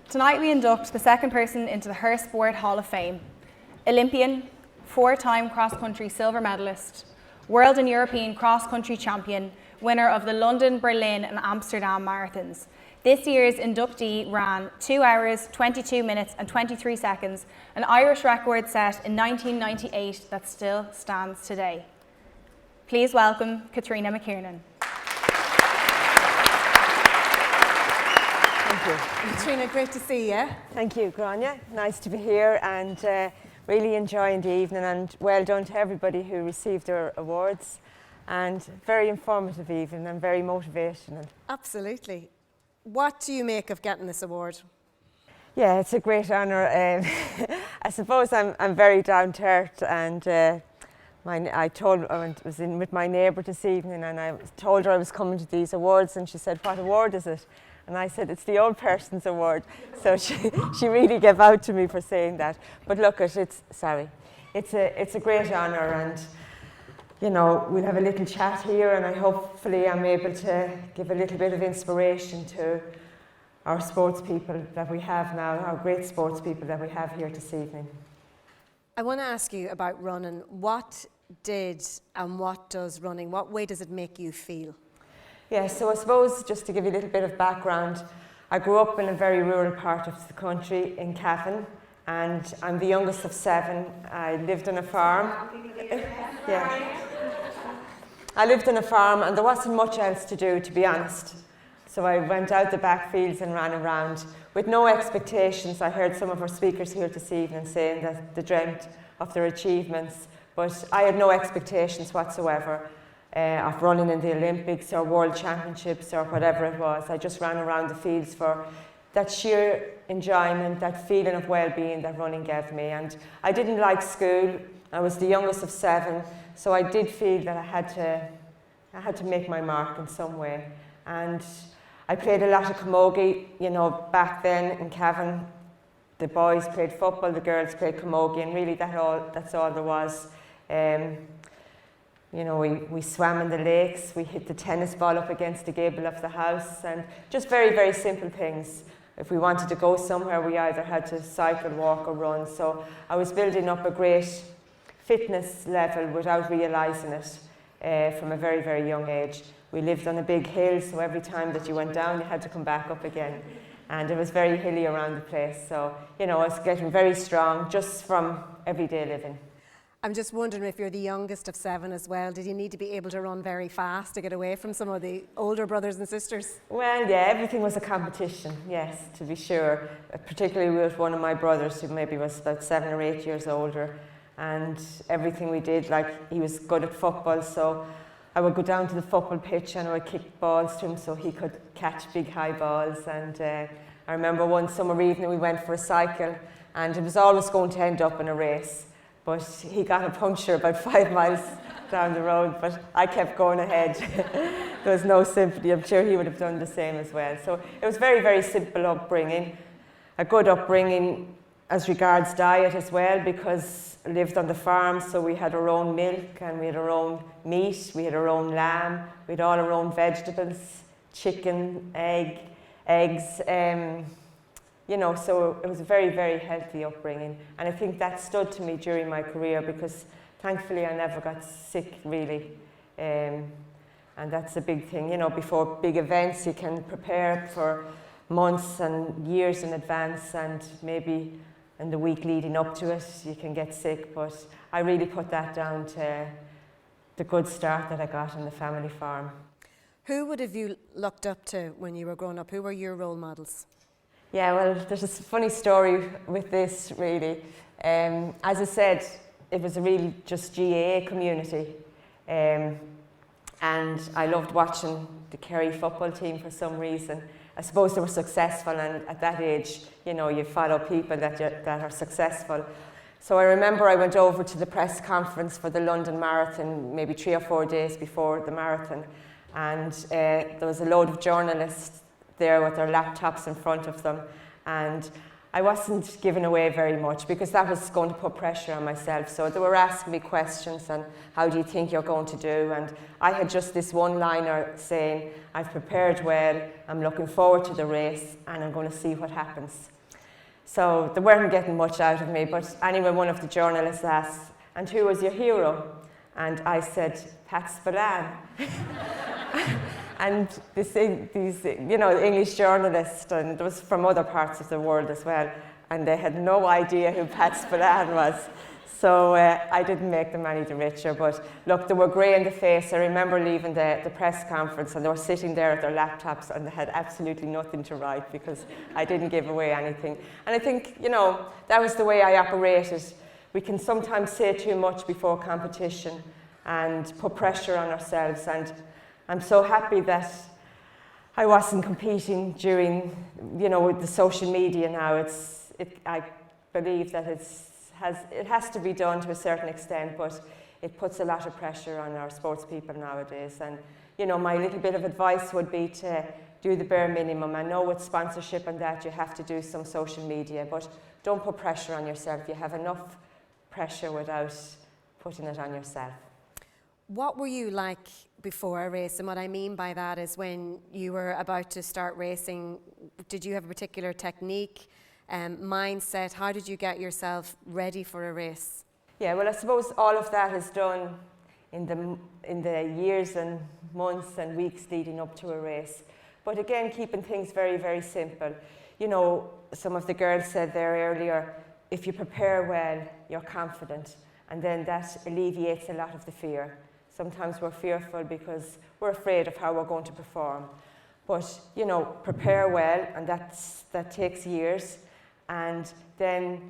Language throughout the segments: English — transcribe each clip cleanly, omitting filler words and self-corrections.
Tonight we induct the second person into the Her Sport Hall of Fame. Olympian, 4-time cross-country silver medalist, World and European cross-country champion, winner of the London, Berlin and Amsterdam marathons. This year's inductee ran 2 hours, 22 minutes and 23 seconds, an Irish record set in 1998 that still stands today. Please welcome Catherina McKiernan. Thank you. Catherina, great to see you. Thank you, Grania. Nice to be here and really enjoying the evening, and well done to everybody who received their awards, and very informative evening and very motivational. Absolutely. What do you make of getting this award? Yeah, it's a great honour. I suppose I'm very down to earth, and I was in with my neighbour this evening, and I told her I was coming to these awards, and she said, "What award is it?" And I said, "It's the old person's award." So she really gave out to me for saying that. But look, it's a great honour, and you know, we'll have a little chat here, and hopefully I'm able to give a little bit of inspiration to our sports people that we have now, our great sports people that we have here this evening. I want to ask you about running. What did and what does running, what way does it make you feel? Yeah, so I suppose just to give you a little bit of background, I grew up in a very rural part of the country in Cavan, and I'm the youngest of 7. I lived on a farm. Yeah. I lived on a farm, and there wasn't much else to do, to be honest. So I went out the back fields and ran around with no expectations. I heard some of our speakers here this evening saying that they dreamt of their achievements, but I had no expectations whatsoever of running in the Olympics or World Championships or whatever it was. I just ran around the fields for that sheer enjoyment, that feeling of well-being that running gave me. And I didn't like school. I was the youngest of 7, so I did feel that I had to make my mark in some way. And I played a lot of camogie, you know, back then in Cavan. The boys played football, the girls played camogie, and really that's all there was. You know, we swam in the lakes, we hit the tennis ball up against the gable of the house, and just very, very simple things. If we wanted to go somewhere, we either had to cycle, walk or run. So I was building up a great fitness level without realising it from a very, very young age. We lived on a big hill, so every time that you went down, you had to come back up again. And it was very hilly around the place. So, you know, I was getting very strong just from everyday living. I'm just wondering, if you're the youngest of 7 as well, did you need to be able to run very fast to get away from some of the older brothers and sisters? Well, yeah, everything was a competition, yes, to be sure. Particularly with one of my brothers, who maybe was about 7 or 8 years older. And everything we did, like, he was good at football, so I would go down to the football pitch and I would kick balls to him so he could catch big high balls. And I remember one summer evening we went for a cycle, and it was always going to end up in a race. But he got a puncture about 5 miles down the road, but I kept going ahead. There was no sympathy. I'm sure he would have done the same as well. So it was very, very simple upbringing. A good upbringing as regards diet as well, because I lived on the farm, so we had our own milk and we had our own meat, we had our own lamb, we had all our own vegetables, chicken, eggs. You know, so it was a very, very healthy upbringing, and I think that stood to me during my career, because thankfully I never got sick really, and that's a big thing. You know, before big events you can prepare for months and years in advance, and maybe in the week leading up to it you can get sick, but I really put that down to the good start that I got on the family farm. Who would have you looked up to when you were growing up? Who were your role models? Yeah, well, there's a funny story with this, really. As I said, it was a really just GAA community. And I loved watching the Kerry football team for some reason. I suppose they were successful, and at that age, you know, you follow people that are successful. So I remember I went over to the press conference for the London Marathon, maybe 3 or 4 days before the marathon. And there was a load of journalists there with their laptops in front of them, and I wasn't giving away very much because that was going to put pressure on myself. So they were asking me questions and how do you think you're going to do, and I had just this one-liner saying, I've prepared well, I'm looking forward to the race and I'm going to see what happens. So they weren't getting much out of me, but anyway, one of the journalists asked, and who was your hero? And I said, Pat Spillane. And these, you know, English journalists, and it was from other parts of the world as well, and they had no idea who Pat Spillane was. So I didn't make them any the richer, but look, they were grey in the face. I remember leaving the press conference and they were sitting there at their laptops and they had absolutely nothing to write because I didn't give away anything. And I think, you know, that was the way I operated. We can sometimes say too much before competition and put pressure on ourselves, and I'm so happy that I wasn't competing during, you know, with the social media now. I believe that it has to be done to a certain extent, but it puts a lot of pressure on our sports people nowadays. And, you know, my little bit of advice would be to do the bare minimum. I know with sponsorship and that you have to do some social media, but don't put pressure on yourself. You have enough pressure without putting it on yourself. What were you like before a race? And what I mean by that is when you were about to start racing, did you have a particular technique, mindset? How did you get yourself ready for a race? Yeah, well, I suppose all of that is done in the years and months and weeks leading up to a race. But again, keeping things very, very simple. You know, some of the girls said there earlier, if you prepare well, you're confident, and then that alleviates a lot of the fear. Sometimes we're fearful because we're afraid of how we're going to perform. But, you know, prepare well, and that takes years. And then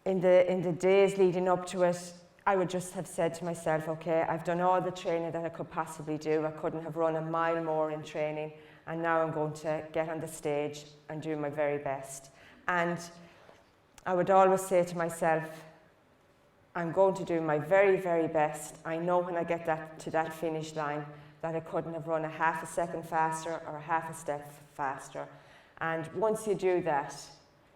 in the days leading up to it, I would just have said to myself, okay, I've done all the training that I could possibly do. I couldn't have run a mile more in training, and now I'm going to get on the stage and do my very best. And I would always say to myself, I'm going to do my very, very best. I know when I get to that finish line that I couldn't have run a half a second faster or a half a step faster. And once you do that,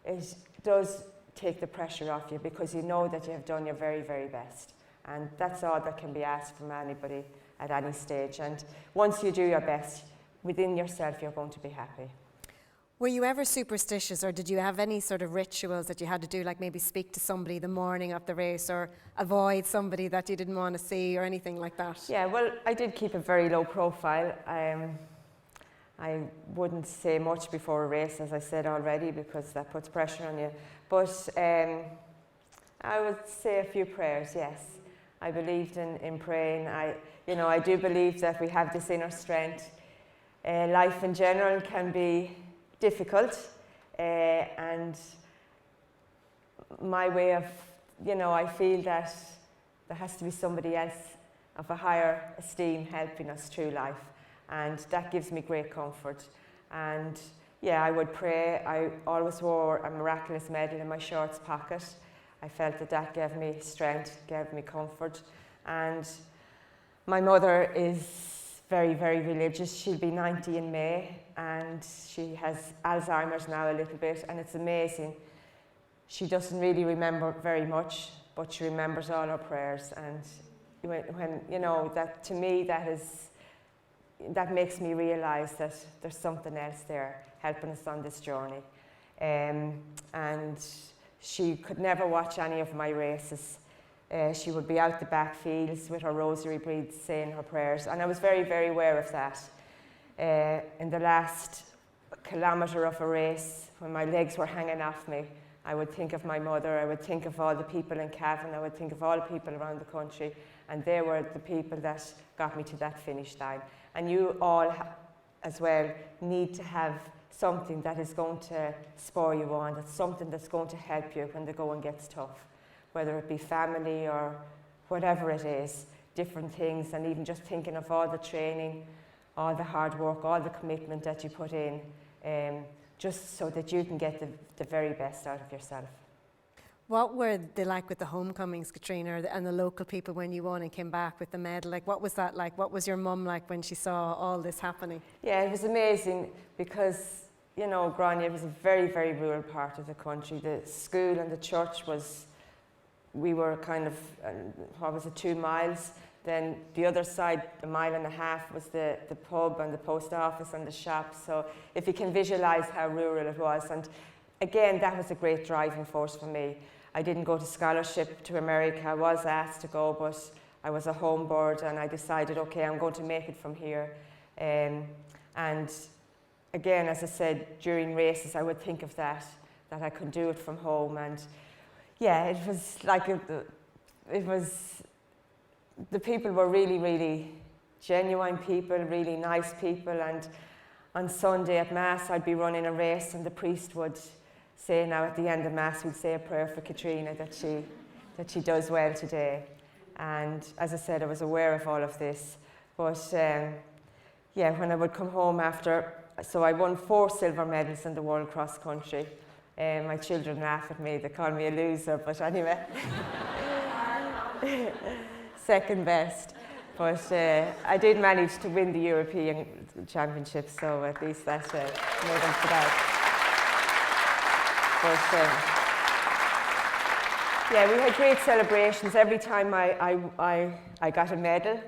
it does take the pressure off you because you know that you have done your very, very best. And that's all that can be asked from anybody at any stage. And once you do your best, within yourself, you're going to be happy. Were you ever superstitious, or did you have any sort of rituals that you had to do, like maybe speak to somebody the morning of the race or avoid somebody that you didn't want to see or anything like that? Yeah, well, I did keep a very low profile. I wouldn't say much before a race, as I said already, because that puts pressure on you. But I would say a few prayers, yes. I believed in praying. I do believe that we have this inner strength. Life in general can be difficult, and my way of, I feel that there has to be somebody else of a higher esteem helping us through life, and that gives me great comfort. And yeah, I would pray. I always wore a miraculous medal in my shorts pocket. I felt that gave me strength, gave me comfort. And my mother is very, very religious. She'll be 90 in May, and she has Alzheimer's now a little bit, and it's amazing. She doesn't really remember very much, but she remembers all her prayers. And when that, to me, that makes me realise that there's something else there helping us on this journey. And she could never watch any of my races. She would be out the back fields with her rosary beads saying her prayers, and I was very, very aware of that. In the last kilometre of a race, when my legs were hanging off me, I would think of my mother, I would think of all the people in Cavan, I would think of all the people around the country, and they were the people that got me to that finish line. And you all as well need to have something that is going to spur you on, that's something that's going to help you when the going gets tough. Whether it be family or whatever it is, different things, and even just thinking of all the training, all the hard work, all the commitment that you put in, just so that you can get the very best out of yourself. What were they like with the homecomings, Catherina, and the local people when you won and came back with the medal? Like, what was that like? What was your mum like when she saw all this happening? Yeah, it was amazing because, Grania was a very, very rural part of the country. The school and the church we were kind of, 2 miles. Then the other side, 1.5 miles, was the pub and the post office and the shops. So if you can visualise how rural it was. And again, that was a great driving force for me. I didn't go to scholarship to America. I was asked to go, but I was a home bird, and I decided, okay, I'm going to make it from here. And again, as I said, during races, I would think of that I could do it from home. And yeah, it was like, the people were really, really genuine people, really nice people. And on Sunday at Mass, I'd be running a race, and the priest would say, now at the end of Mass, we'd say a prayer for Catherina, that she does well today. And as I said, I was aware of all of this. But yeah, when I would come home after, so I won 4 silver medals in the Worldcrosscountry. My children laugh at me, they call me a loser, but anyway. Second best. But I did manage to win the European Championship, so at least that made up for that. But yeah, we had great celebrations. Every time I got a medal,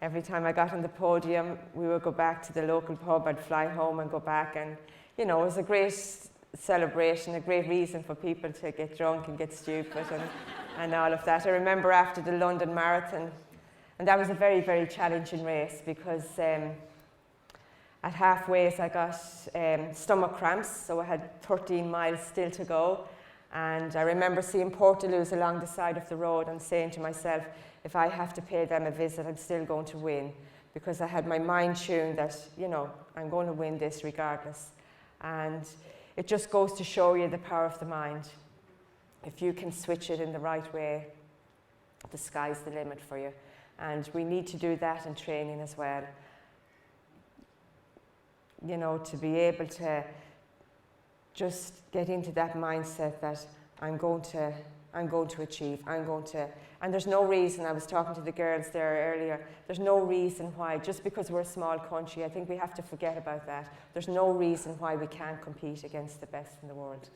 every time I got on the podium, we would go back to the local pub. I'd fly home and go back, and you know, it was a great celebration, a great reason for people to get drunk and get stupid and all of that. I remember after the London Marathon, and that was a very, very challenging race, because at halfway I got stomach cramps, so I had 13 miles still to go. And I remember seeing Portaloos along the side of the road and saying to myself, if I have to pay them a visit, I'm still going to win, because I had my mind tuned that, you know, I'm going to win this regardless. And it just goes to show you the power of the mind. If you can switch it in the right way, the sky's the limit for you. And we need to do that in training as well. You know, to be able to just get into that mindset that I'm going to achieve, and there's no reason, I was talking to the girls there earlier, there's no reason why, just because we're a small country, I think we have to forget about that. There's no reason why we can't compete against the best in the world.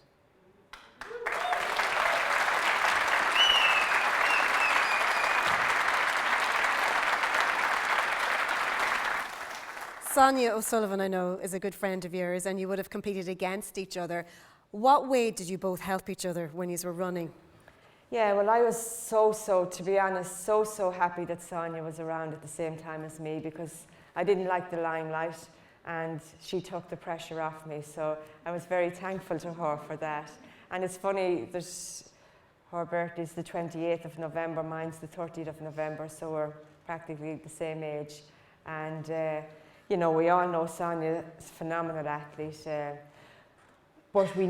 Sonia O'Sullivan, I know, is a good friend of yours, and you would have competed against each other. What way did you both help each other when you were running? Yeah, well, I was to be honest, so happy that Sonia was around at the same time as me, because I didn't like the limelight, and she took the pressure off me, so I was very thankful to her for that. And it's funny, her birthday's the 28th of November, mine's the 30th of November, so we're practically the same age. And you know, we all know Sonia is a phenomenal athlete, but we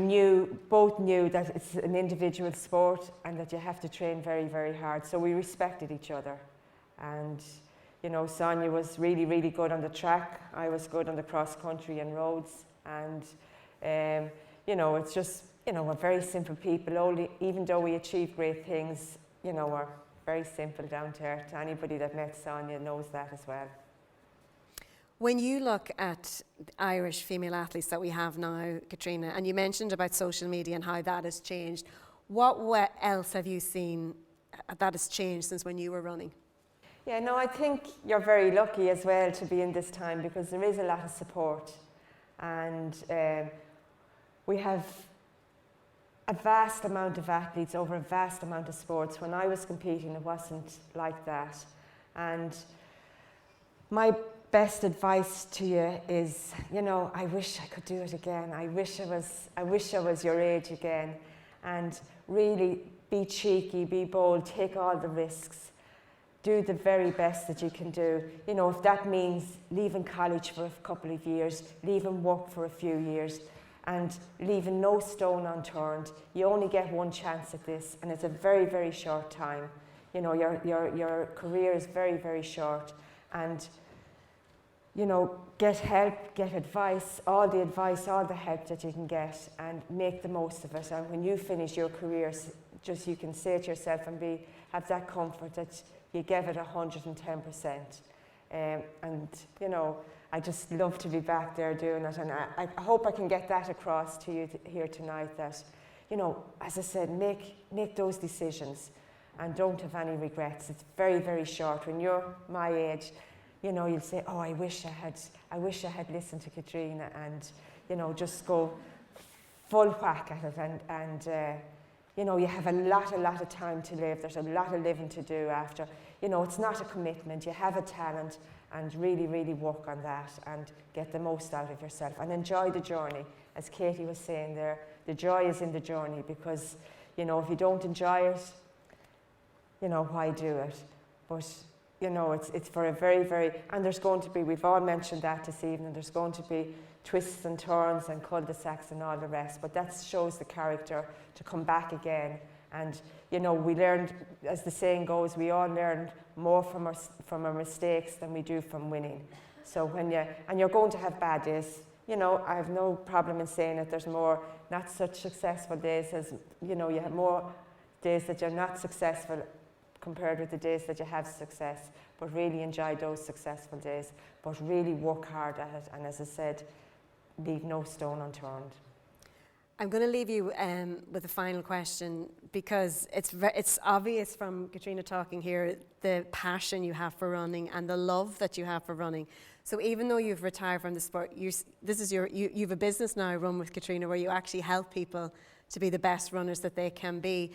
both knew that it's an individual sport and that you have to train very, very hard. So we respected each other. And, you know, Sonia was really, really good on the track. I was good on the cross country and roads. And, you know, it's just, you know, we're very simple people. Even though we achieve great things, you know, we're very simple, down to earth. Anybody that met Sonia knows that as well. When you look at Irish female athletes that we have now, Catherina, and you mentioned about social media and how that has changed, what else have you seen that has changed since when you were running? Yeah, no, I think you're very lucky as well to be in this time, because there is a lot of support, and we have a vast amount of athletes over a vast amount of sports. When I was competing, it wasn't like that. And my best advice to you is, you know, I wish I could do it again. I wish I was your age again. And really be cheeky, be bold, take all the risks. Do the very best that you can do. You know, if that means leaving college for a couple of years, leaving work for a few years, and leaving no stone unturned. You only get one chance at this, and it's a very, very short time. You know, your career is very, very short. And you know, get help, get advice, all the help that you can get, and make the most of it. And when you finish your career, just you can say to yourself and have that comfort that you gave it 110%. And you know, I just love to be back there doing it, and I hope I can get that across to you here tonight, that, you know, as I said, make those decisions and don't have any regrets. It's very, very short. When you're my age, you know, you'll say, oh, I wish I had listened to Catherina, and, you know, just go full whack at it, and you know, you have a lot of time to live. There's a lot of living to do after. You know, it's not a commitment. You have a talent, and really, really work on that and get the most out of yourself and enjoy the journey. As Katie was saying there, the joy is in the journey, because, you know, if you don't enjoy it, you know, why do it? But, you know, it's for a very, very, and there's going to be, we've all mentioned that this evening, there's going to be twists and turns and cul-de-sacs and all the rest, but that shows the character to come back again. And, you know, we learned, as the saying goes, we all learn more from our mistakes than we do from winning. So when you're going to have bad days, you know, I have no problem in saying that there's more not such successful days, as, you know, you have more days that you're not successful compared with the days that you have success, but really enjoy those successful days, but really work hard at it, and as I said, leave no stone unturned. I'm going to leave you with a final question, because it's obvious from Catherina talking here the passion you have for running and the love that you have for running. So even though you've retired from the sport, you've a business now run with Catherina where you actually help people to be the best runners that they can be.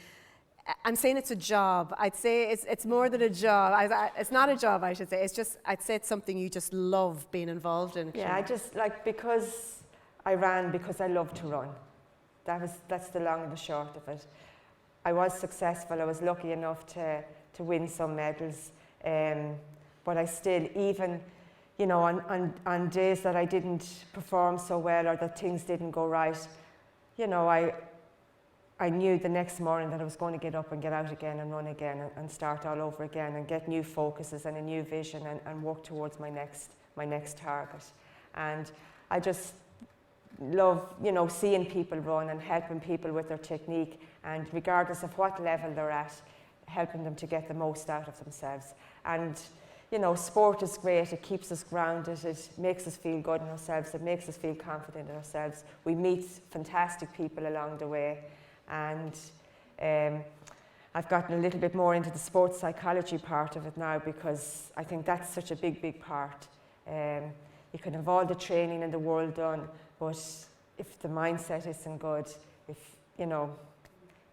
I'm saying it's a job. I'd say it's more than a job. It's not a job, I should say. It's just, I'd say it's something you just love being involved in. Yeah, I just because I ran because I love to run. That's the long and the short of it. I was successful. I was lucky enough to win some medals, but I still, even, you know, on days that I didn't perform so well or that things didn't go right, you know, I knew the next morning that I was going to get up and get out again and run again and start all over again and get new focuses and a new vision and work towards my next target. And I just love, you know, seeing people run and helping people with their technique, and regardless of what level they're at, helping them to get the most out of themselves. And, you know, sport is great. It keeps us grounded. It makes us feel good in ourselves. It makes us feel confident in ourselves. We meet fantastic people along the way. And I've gotten a little bit more into the sports psychology part of it now, because I think that's such a big part. You can have all the training in the world done, but if the mindset isn't good, you know,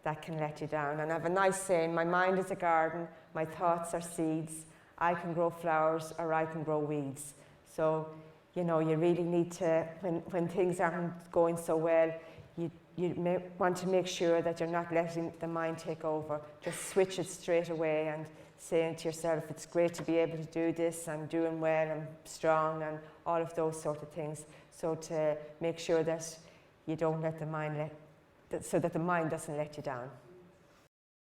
that can let you down. And I have a nice saying: my mind is a garden, my thoughts are seeds. I can grow flowers or I can grow weeds. So, you know, you really need to, when things aren't going so well, you want to make sure that you're not letting the mind take over. Just switch it straight away and saying to yourself, it's great to be able to do this, I'm doing well, I'm strong, and all of those sort of things. So to make sure that you don't let the mind so that the mind doesn't let you down.